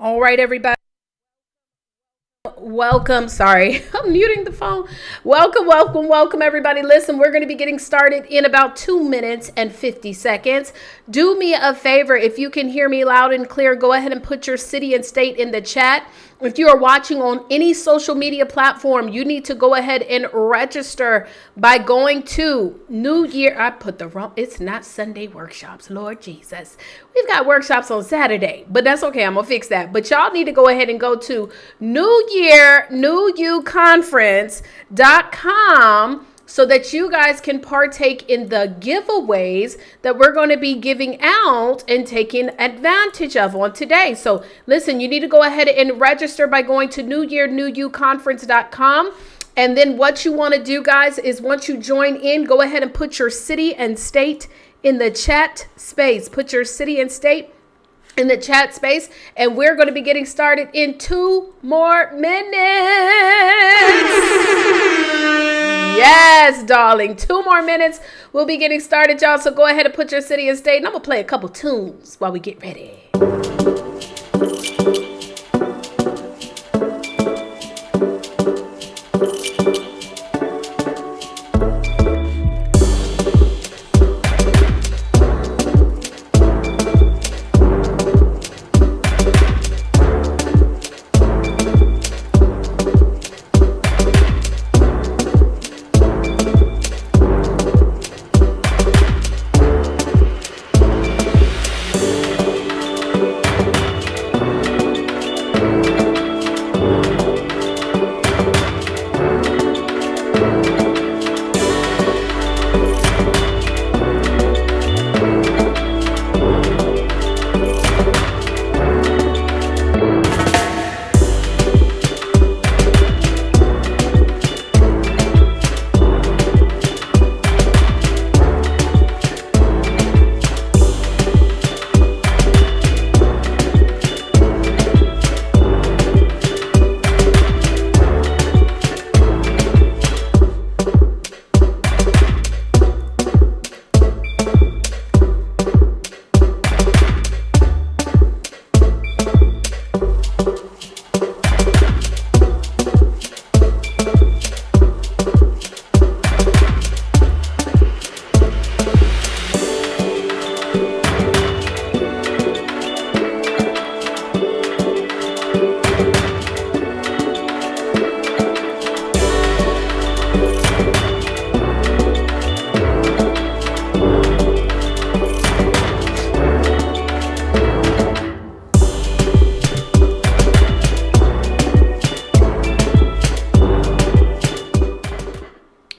All right, everybody. Welcome. Sorry, I'm muting the phone. Welcome, everybody. Listen, we're going to be getting started in about 2 minutes and 50 seconds. Do me a favor. If you can hear me loud and clear, go ahead and put your city and state in the chat. If you are watching on any social media platform, you need to go ahead and register by going to New Year. I put the wrong, it's not Sunday workshops, Lord Jesus. We've got workshops on Saturday, but that's okay. I'm going to fix that. But y'all need to go ahead and go to newyearnewuconference.com so that you guys can partake in the giveaways that we're going to be giving out and taking advantage of on today. So listen, you need to go ahead and register by going to newyearnewuconference.com. And then what you want to do, guys, is once you join in, go ahead and put your city and state in the chat space. Put your city and state in the chat space, and we're going to be getting started in 2 more minutes. Yes, darling, 2 more minutes. We'll be getting started, y'all. So go ahead and put your city and state, and I'm going to play a couple tunes while we get ready.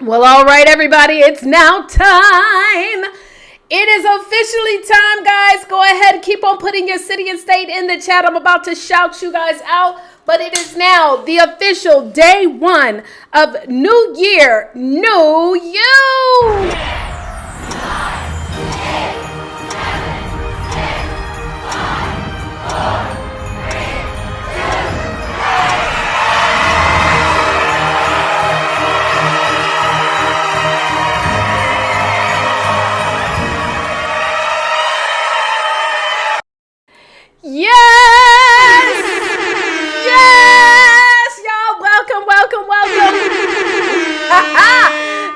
Well, all right, everybody, it's now time. It is officially time, guys. Go ahead, keep on putting your city and state in the chat. I'm about to shout you guys out, but it is now the official day 1 of New Year, New You. Yes, y'all, welcome.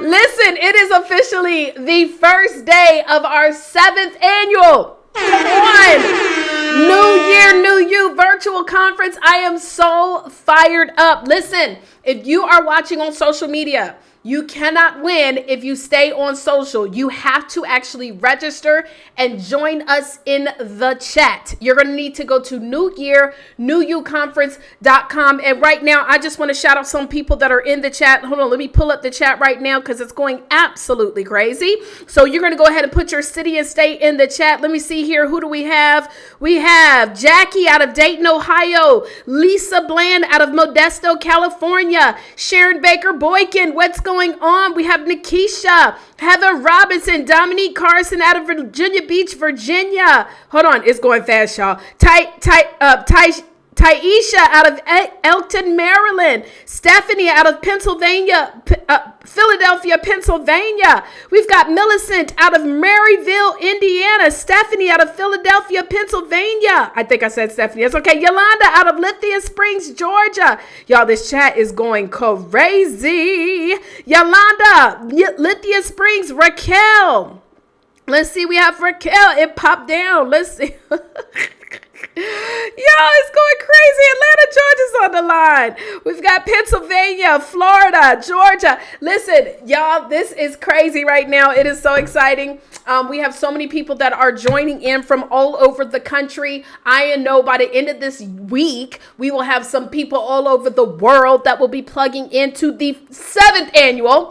Listen, it is officially the first day of our 7th annual, come on, New Year, New You virtual conference. I am so fired up. Listen, if you are watching on social media, you cannot win if you stay on social. You have to actually register and join us in the chat. You're going to need to go to newyearnewuconference.com. And right now, I just want to shout out some people that are in the chat. Hold on, let me pull up the chat right now because it's going absolutely crazy. So you're going to go ahead and put your city and state in the chat. Let me see here. Who do we have? We have Jackie out of Dayton, Ohio. Lisa Bland out of Modesto, California. Sharon Baker Boykin. What's going on? We have Nikisha, Heather Robinson, Dominique Carson out of Virginia Beach, Virginia. Hold on, it's going fast, y'all. Taisha out of Elkton, Maryland. Stephanie out of Pennsylvania, Philadelphia, Pennsylvania. We've got Millicent out of Maryville, Indiana. Stephanie out of Philadelphia, Pennsylvania. I think I said Stephanie. That's okay. Yolanda out of Lithia Springs, Georgia. Y'all, this chat is going crazy. Yolanda, Lithia Springs, Raquel. Let's see. We have Raquel. It popped down. Let's see. Y'all, it's going crazy. Atlanta, Georgia's on the line. We've got Pennsylvania, Florida, Georgia. Listen, y'all, this is crazy right now. It is so exciting. We have so many people that are joining in from all over the country. I know by the end of this week, we will have some people all over the world that will be plugging into the 7th annual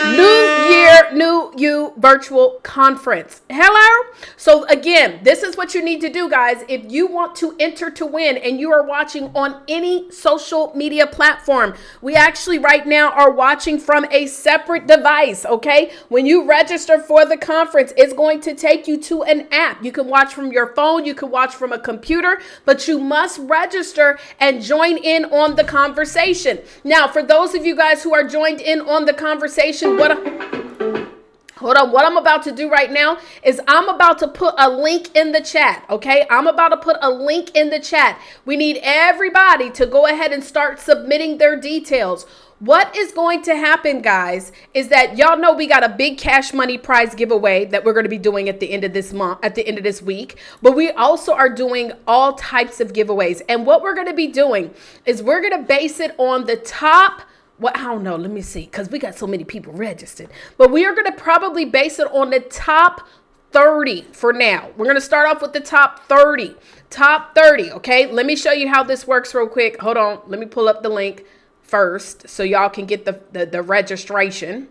New Year, New You virtual conference. Hello. So again, this is what you need to do, guys. If you want to enter to win and you are watching on any social media platform, we actually right now are watching from a separate device. Okay. When you register for the conference, it's going to take you to an app. You can watch from your phone. You can watch from a computer, but you must register and join in on the conversation. Now, for those of you guys who are joined in on the conversation, Hold on. What I'm about to do right now is I'm about to put a link in the chat. Okay. I'm about to put a link in the chat. We need everybody to go ahead and start submitting their details. What is going to happen, guys, is that y'all know we got a big cash money prize giveaway that we're going to be doing at the end of this month, at the end of this week. But we also are doing all types of giveaways. And what we're going to be doing is we're going to base it on the top. Well, I don't know. Let me see, because we got so many people registered. But we are going to probably base it on the top 30 for now. We're going to start off with the top 30. Top 30, okay? Let me show you how this works real quick. Hold on. Let me pull up the link first so y'all can get the registration.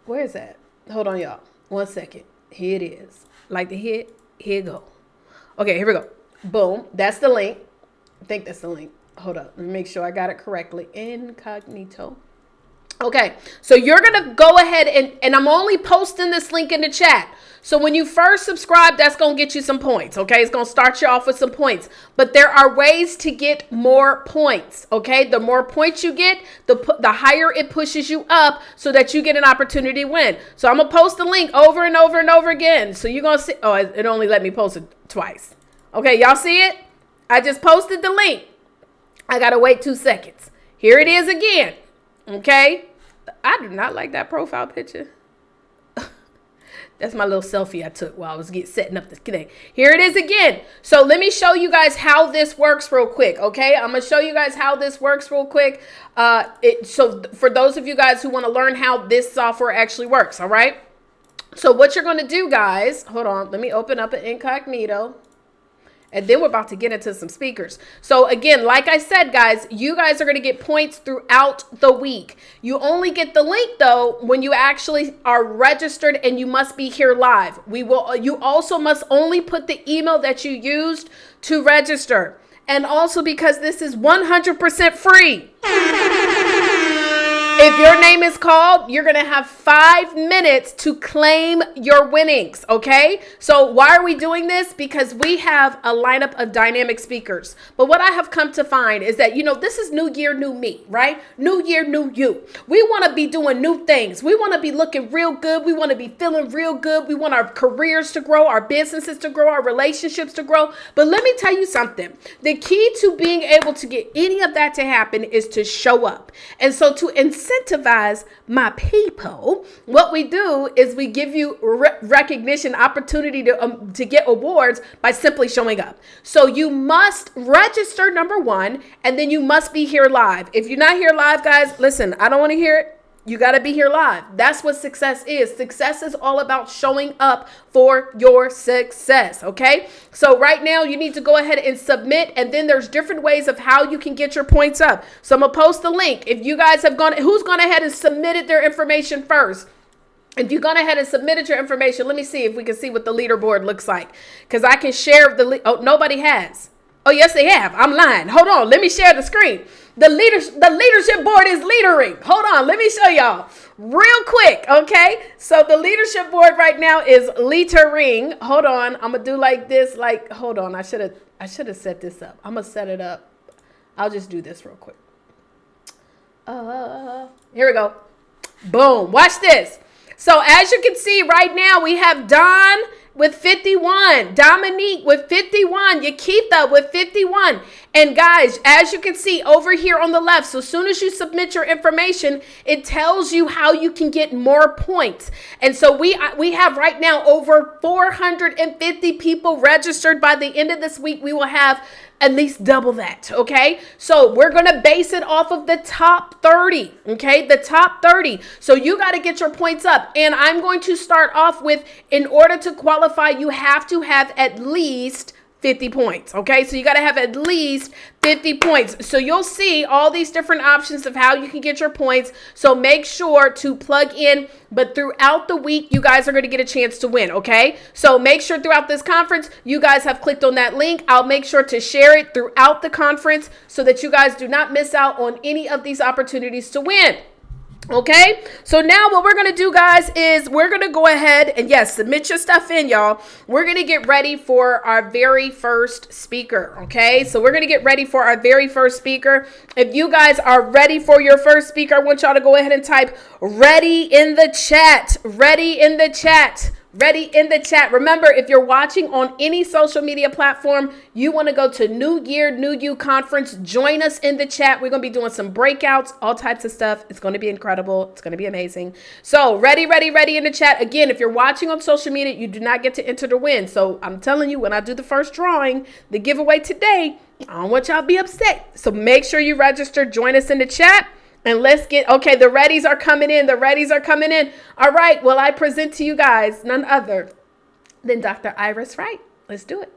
Where is that? Hold on, y'all. 1 second. Here it is. Like the hit. Here you go. Okay, here we go. Boom. That's the link. I think that's the link. Hold up. Let me make sure I got it correctly. Incognito. Okay. So you're going to go ahead and I'm only posting this link in the chat. So when you first subscribe, that's going to get you some points. Okay. It's going to start you off with some points, but there are ways to get more points. Okay. The more points you get, the higher it pushes you up so that you get an opportunity to win. So I'm going to post the link over and over and over again. So you're going to see, oh, it only let me post it twice. Okay. Y'all see it? I just posted the link. I got to wait 2 seconds. Here it is again. Okay. I do not like that profile picture. That's my little selfie I took while I was setting up this thing. Here it is again. So let me show you guys how this works real quick. Okay. I'm going to show you guys how this works real quick. So for those of you guys who want to learn how this software actually works. All right. So what you're going to do, guys, hold on. Let me open up an incognito. And then we're about to get into some speakers. So again, like I said, guys, you guys are going to get points throughout the week. You only get the link, though, when you actually are registered and you must be here live. You also must only put the email that you used to register. And also because this is 100% free. If your name is called, you're going to have 5 minutes to claim your winnings, okay? So why are we doing this? Because we have a lineup of dynamic speakers. But what I have come to find is that, this is new year, new me, right? New year, new you. We want to be doing new things. We want to be looking real good. We want to be feeling real good. We want our careers to grow, our businesses to grow, our relationships to grow. But let me tell you something. The key to being able to get any of that to happen is to show up. And so to incentivize my people, what we do is we give you recognition, opportunity to get awards by simply showing up. So you must register, number one, and then you must be here live. If you're not here live, guys, listen, I don't want to hear it. You got to be here live. That's what success is. Success is all about showing up for your success. Okay. So right now you need to go ahead and submit. And then there's different ways of how you can get your points up. So I'm going to post the link. If you guys have who's gone ahead and submitted their information first? If you've gone ahead and submitted your information, let me see if we can see what the leaderboard looks like. Because I can share oh, nobody has. Oh, yes, they have. I'm lying. Hold on. Let me share the screen. The leadership board is leadering. Hold on, let me show y'all real quick, okay? So the leadership board right now is leadering. Hold on, I'm gonna do like this. Like, hold on, I should have set this up. I'm gonna set it up. I'll just do this real quick. Here we go. Boom. Watch this. So as you can see right now, we have Don with 51, Dominique with 51, Yakitha with 51. And guys, as you can see over here on the left, so as soon as you submit your information, it tells you how you can get more points. And so we have right now over 450 people registered. By the end of this week, we will have at least double that, okay? So we're going to base it off of the top 30, okay? The top 30. So you got to get your points up. And I'm going to start off with, in order to qualify, you have to have at least 50 points, okay? So you got to have at least 50 points. So you'll see all these different options of how you can get your points. So make sure to plug in, but throughout the week, you guys are going to get a chance to win, okay? So make sure throughout this conference, you guys have clicked on that link. I'll make sure to share it throughout the conference so that you guys do not miss out on any of these opportunities to win. Okay, so now what we're going to do, guys, is we're going to go ahead and, yes, submit your stuff in, y'all. We're going to get ready for our very first speaker, okay? So we're going to get ready for our very first speaker. If you guys are ready for your first speaker, I want y'all to go ahead and type ready in the chat, ready in the chat. Ready in the chat. Remember, if you're watching on any social media platform, you want to go to New Year, New You Conference. Join us in the chat. We're going to be doing some breakouts, all types of stuff. It's going to be incredible. It's going to be amazing. So ready in the chat. Again, if you're watching on social media, you do not get to enter to win. So I'm telling you, when I do the first drawing, the giveaway today, I don't want y'all to be upset. So make sure you register. Join us in the chat. And let's get, okay, the readies are coming in. The readies are coming in. All right, well, I present to you guys none other than Dr. Iris Wright. Let's do it.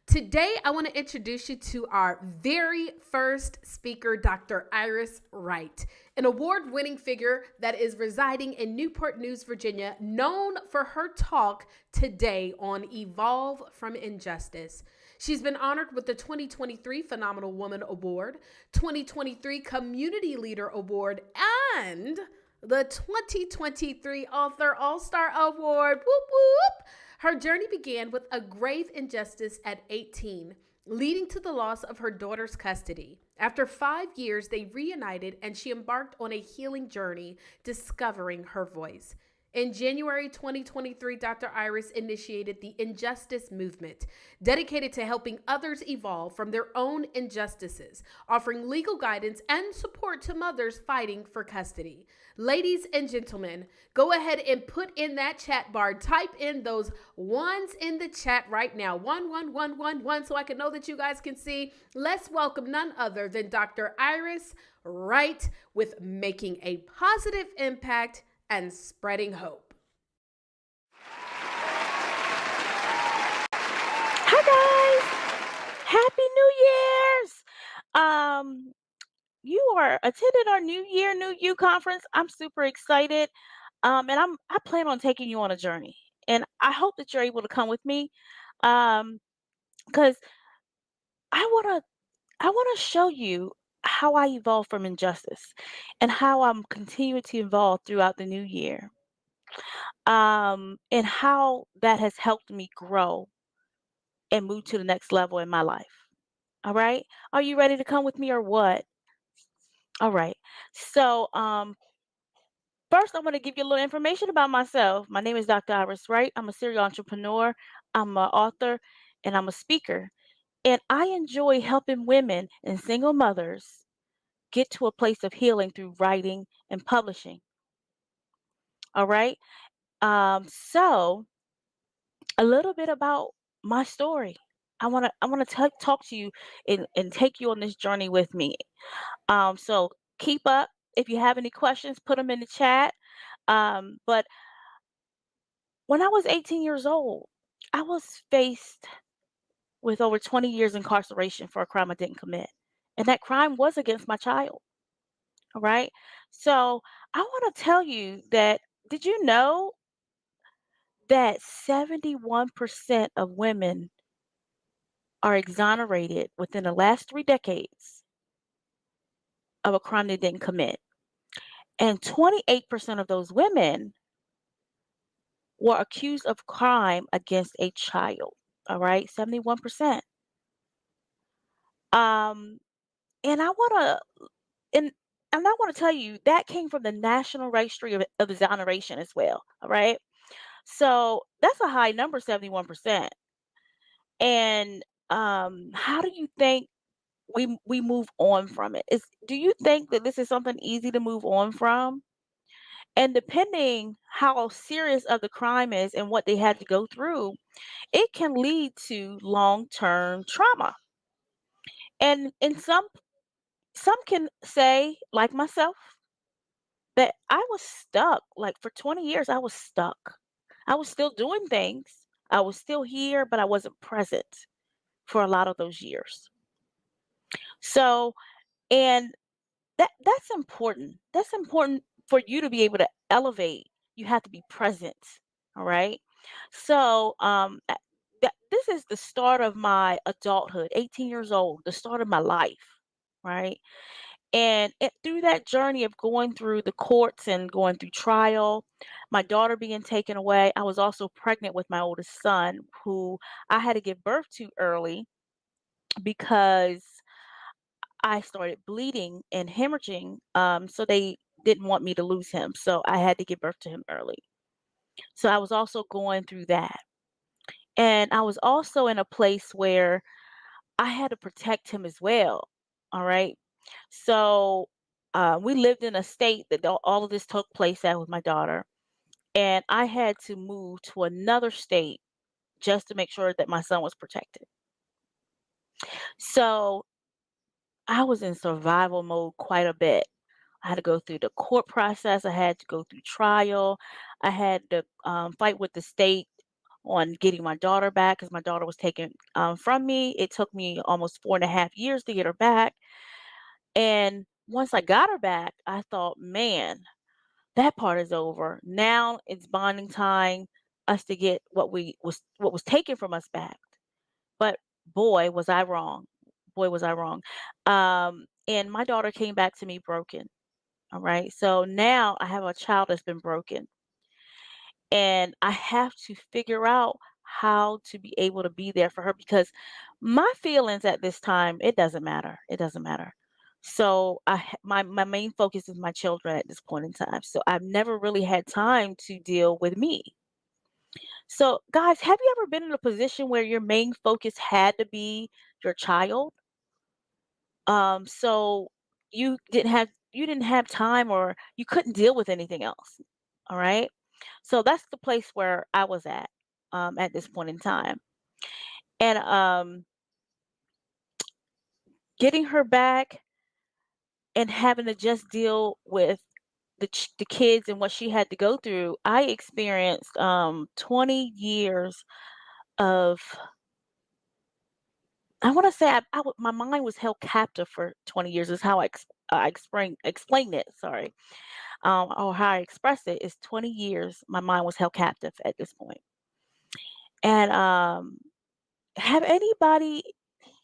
Today, I want to introduce you to our very first speaker, Dr. Iris Wright, an award-winning figure that is residing in Newport News, Virginia, known for her talk today on Evolve from Injustice. She's been honored with the 2023 Phenomenal Woman Award, 2023 Community Leader Award, and the 2023 Author All-Star Award. Whoop, whoop. Her journey began with a grave injustice at 18, leading to the loss of her daughter's custody. After 5 years, they reunited and she embarked on a healing journey, discovering her voice. In January 2023, Dr. Iris initiated the Injustice Movement, dedicated to helping others evolve from their own injustices, offering legal guidance and support to mothers fighting for custody. Ladies and gentlemen, go ahead and put in that chat bar. Type in those ones in the chat right now. 11111, so I can know that you guys can see. Let's welcome none other than Dr. Iris Wright with Making a Positive Impact and Spreading Hope. Hi guys, Happy New Year's. You are attending our New Year, New You conference. I'm super excited. And I plan on taking you on a journey. And I hope that you're able to come with me. Because I wanna show you how I evolved from injustice and how I'm continuing to evolve throughout the new year. And how that has helped me grow and move to the next level in my life. All right. Are you ready to come with me or what? All right. So, first, I want to give you a little information about myself. My name is Dr. Iris Wright. I'm a serial entrepreneur, I'm an author, and I'm a speaker. And I enjoy helping women and single mothers get to a place of healing through writing and publishing. All right. So, a little bit about my story. I want to talk to you and take you on this journey with me. So keep up. If you have any questions, put them in the chat. But when I was 18 years old, I was faced with over 20 years incarceration for a crime I didn't commit. And that crime was against my child. All right. So I want to tell you that did you know that 71% of women are exonerated within the last 3 decades of a crime they didn't commit. And 28% of those women were accused of crime against a child. All right, 71%. Um, and I want to and and I want to tell you that came from the National Registry of Exoneration as well. All right. So that's a high number, 71%. And how do you think we move on from it? Do you think that this is something easy to move on from? And depending how serious of the crime is and what they had to go through, it can lead to long-term trauma. And in some can say, like myself, that I was stuck. Like for 20 years, I was stuck. I was still doing things. I was still here, but I wasn't present for a lot of those years. So, and that's important. That's important for you to be able to elevate. You have to be present. All right. So, this is the start of my adulthood, 18 years old, the start of my life. Right. And through that journey of going through the courts and going through trial, my daughter being taken away, I was also pregnant with my oldest son, who I had to give birth to early because I started bleeding and hemorrhaging. So they didn't want me to lose him. So I had to give birth to him early. So I was also going through that. And I was also in a place where I had to protect him as well. All right. So we lived in a state that all of this took place at with my daughter. And I had to move to another state just to make sure that my son was protected. So I was in survival mode quite a bit. I had to go through the court process. I had to go through trial. I had to fight with the state on getting my daughter back because my daughter was taken from me. It took me almost 4.5 years to get her back. And once I got her back, I thought, man, that part is over. Now it's bonding time, us to get what was taken from us back. But boy, was I wrong. Boy, was I wrong. And my daughter came back to me broken. All right. So now I have a child that's been broken. And I have to figure out how to be able to be there for her because my feelings at this time, it doesn't matter. It doesn't matter. So my main focus is my children at this point in time. So I've never really had time to deal with me. So guys, have you ever been in a position where your main focus had to be your child? So you didn't have time or you couldn't deal with anything else. All right. So that's the place where I was at this point in time. And getting her back and having to just deal with the kids and what she had to go through, I experienced 20 years of, I want to say my mind was held captive for 20 years is how I explain it. Sorry. Or how I express it is 20 years my mind was held captive at this point. And have anybody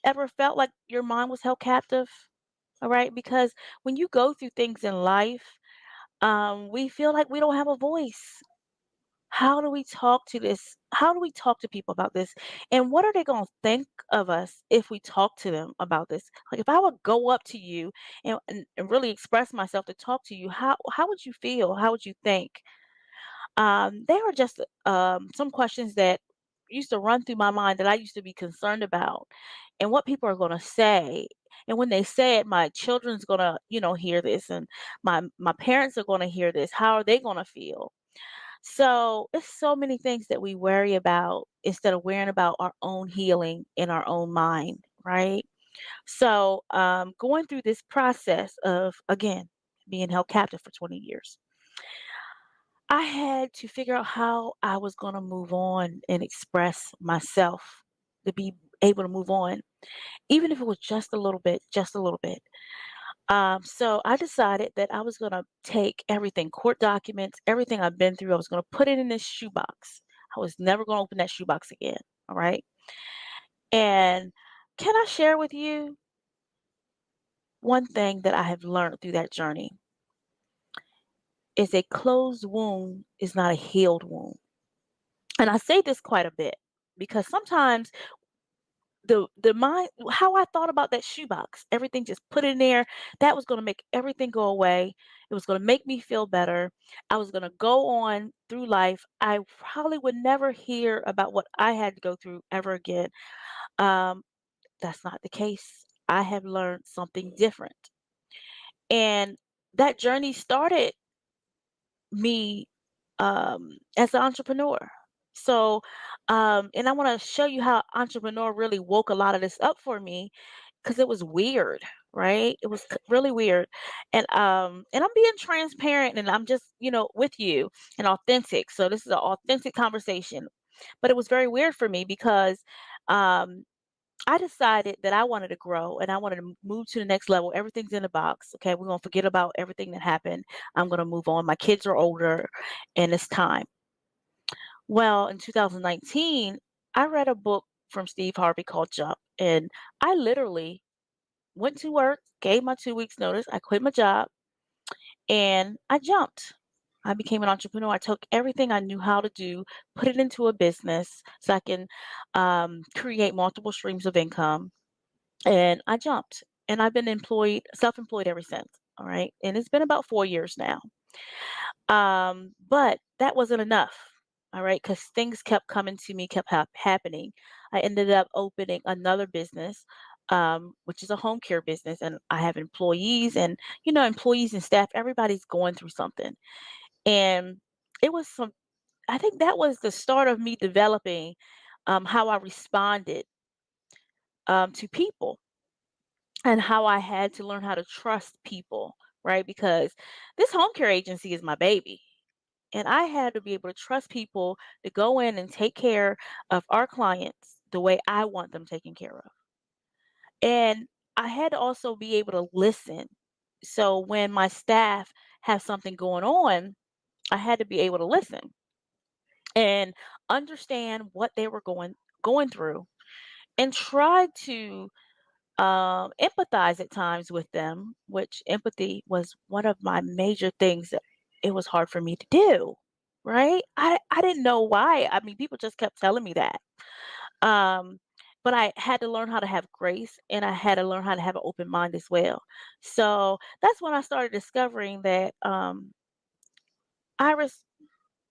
ever felt like your mind was held captive? All right, because when you go through things in life, we feel like we don't have a voice. How do we talk to this? How do we talk to people about this? And what are they going to think of us if we talk to them about this? Like if I would go up to you and really express myself to talk to you, how would you feel? How would you think? They were just some questions that used to run through my mind that I used to be concerned about and what people are going to say. And when they say it, my children's going to, hear this and my parents are going to hear this. How are they going to feel? So it's so many things that we worry about instead of worrying about our own healing in our own mind, right? So going through this process of, again, being held captive for 20 years, I had to figure out how I was going to move on and express myself to be able to move on, even if it was just a little bit, just a little bit. So I decided that I was going to take everything, court documents, everything I've been through, I was going to put it in this shoebox. I was never going to open that shoebox again. All right. And can I share with you? one thing that I have learned through that journey is a closed wound is not a healed wound. And I say this quite a bit because sometimes the mind how I thought about that shoebox, everything just put in there, that was gonna make everything go away. It was gonna make me feel better. I was gonna go on through life. I probably would never hear about what I had to go through ever again. Um, that's not the case. I have learned something different. And that journey started me as an entrepreneur. So, and I want to show you how entrepreneur really woke a lot of this up for me because it was weird, right? It was really weird, and I'm being transparent, and I'm just with you and authentic. So this is an authentic conversation, but it was very weird for me because um, I decided that I wanted to grow and I wanted to move to the next level. Everything's in a box. Okay. We're going to forget about everything that happened. I'm going to move on. My kids are older and it's time. Well, in 2019, I read a book from Steve Harvey called Jump. And I literally went to work, gave my 2 weeks notice. I quit my job and I jumped. I became an entrepreneur. I took everything I knew how to do, put it into a business so I can create multiple streams of income, and I jumped. And I've been self-employed ever since. All right. And it's been about 4 years now. But that wasn't enough. All right. Because things kept coming to me, kept happening. I ended up opening another business, which is a home care business. And I have employees and, employees and staff, everybody's going through something. And it was I think that was the start of me developing how I responded to people and how I had to learn how to trust people, right? Because this home care agency is my baby. And I had to be able to trust people to go in and take care of our clients the way I want them taken care of. And I had to also be able to listen. So when my staff have something going on, I had to be able to listen and understand what they were going through and try to empathize at times with them, which empathy was one of my major things that it was hard for me to do. Right? I didn't know why. I mean, people just kept telling me that. Um, but I had to learn how to have grace and I had to learn how to have an open mind as well. So that's when I started discovering that Iris,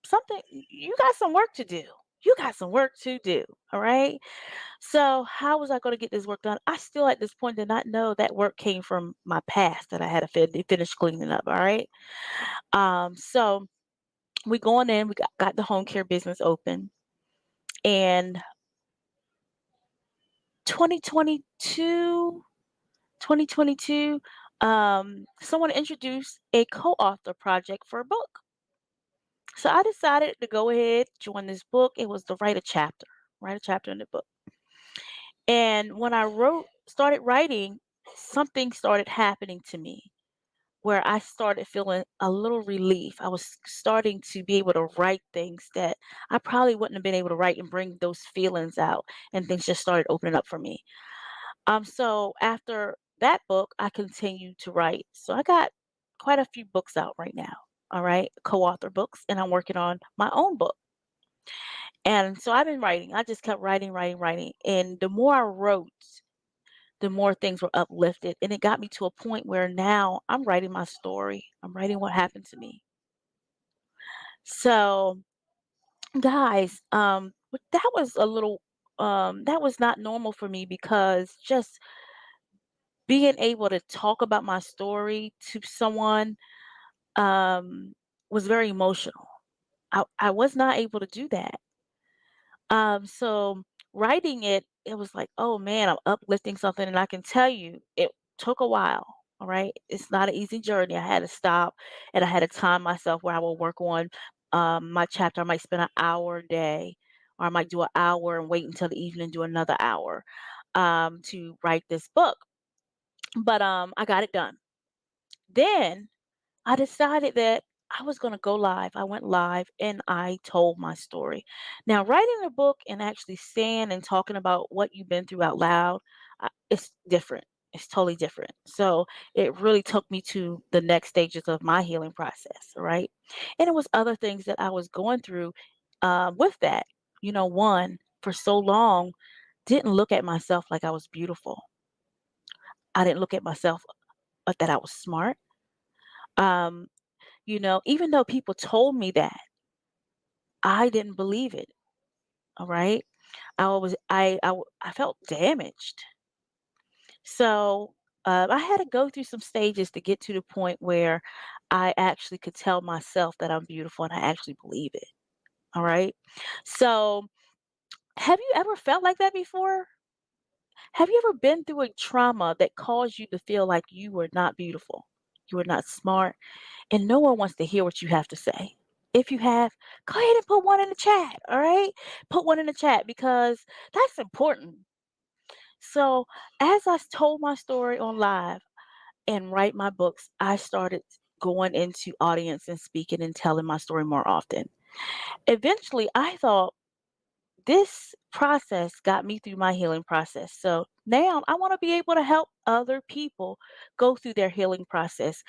something you got some work to do. You got some work to do. All right. So how was I going to get this work done? I still at this point did not know that work came from my past that I had to finish cleaning up. All right. So we going in, we got the home care business open, and 2022, 2022, someone introduced a co-author project for a book. So I decided to go ahead, join this book. It was to write a chapter in the book. And when I started writing, something started happening to me where I started feeling a little relief. I was starting to be able to write things that I probably wouldn't have been able to write and bring those feelings out, and things just started opening up for me. So after that book, I continued to write. So I got quite a few books out right now. All right, co-author books, and I'm working on my own book. And so I've been writing. I just kept writing, writing, writing. And the more I wrote, the more things were uplifted. And it got me to a point where now I'm writing my story. I'm writing what happened to me. So, guys, but that was not normal for me because just being able to talk about my story to someone um was very emotional. I was not able to do that. So writing it was like, oh man, I'm uplifting something, and I can tell you, it took a while. All right, it's not an easy journey. I had to stop, and I had to time myself where I will work on my chapter. I might spend an hour a day, or I might do an hour and wait until the evening, do another hour to write this book. But I got it done. Then I decided that I was going to go live. I went live and I told my story. Now, writing a book and actually saying and talking about what you've been through out loud, it's different. It's totally different. So it really took me to the next stages of my healing process, right? And it was other things that I was going through with that. One, for so long, didn't look at myself like I was beautiful. I didn't look at myself that I was smart. Um, even though people told me that, I didn't believe it. All right. I felt damaged. So I had to go through some stages to get to the point where I actually could tell myself that I'm beautiful and I actually believe it. All right. So have you ever felt like that before? Have you ever been through a trauma that caused you to feel like you were not beautiful? You were not smart, and no one wants to hear what you have to say. If you have, go ahead and put one in the chat. All right. Put one in the chat because that's important. So, as told my story on live and write my books, I started going into audience and speaking and telling my story more often. Eventually, I thought this process got me through my healing process. So now I want to be able to help other people go through their healing process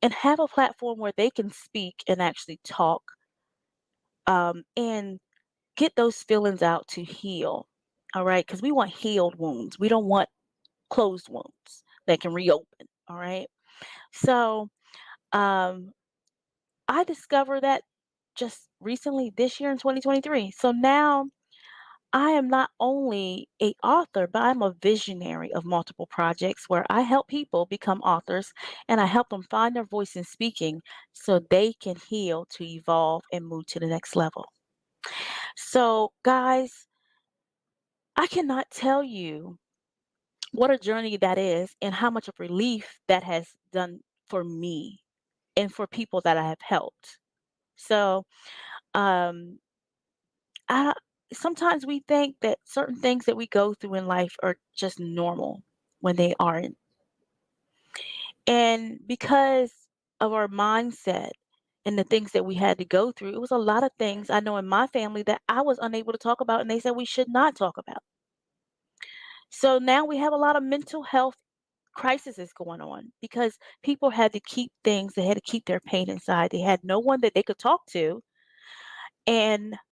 and have a platform where they can speak and actually talk and get those feelings out to heal. All right. Because we want healed wounds, we don't want closed wounds that can reopen. All right. So, um, I discovered that just recently this year in 2023. So now I am not only a author, but I'm a visionary of multiple projects where I help people become authors and I help them find their voice in speaking so they can heal to evolve and move to the next level. So, guys, I cannot tell you what a journey that is and how much of relief that has done for me and for people that I have helped. So, um, I sometimes we think that certain things that we go through in life are just normal when they aren't. And because of our mindset and the things that we had to go through, it was a lot of things I know in my family that I was unable to talk about, and they said we should not talk about. So now we have a lot of mental health crises going on because people had to keep things, they had to keep their pain inside. They had no one that they could talk to. And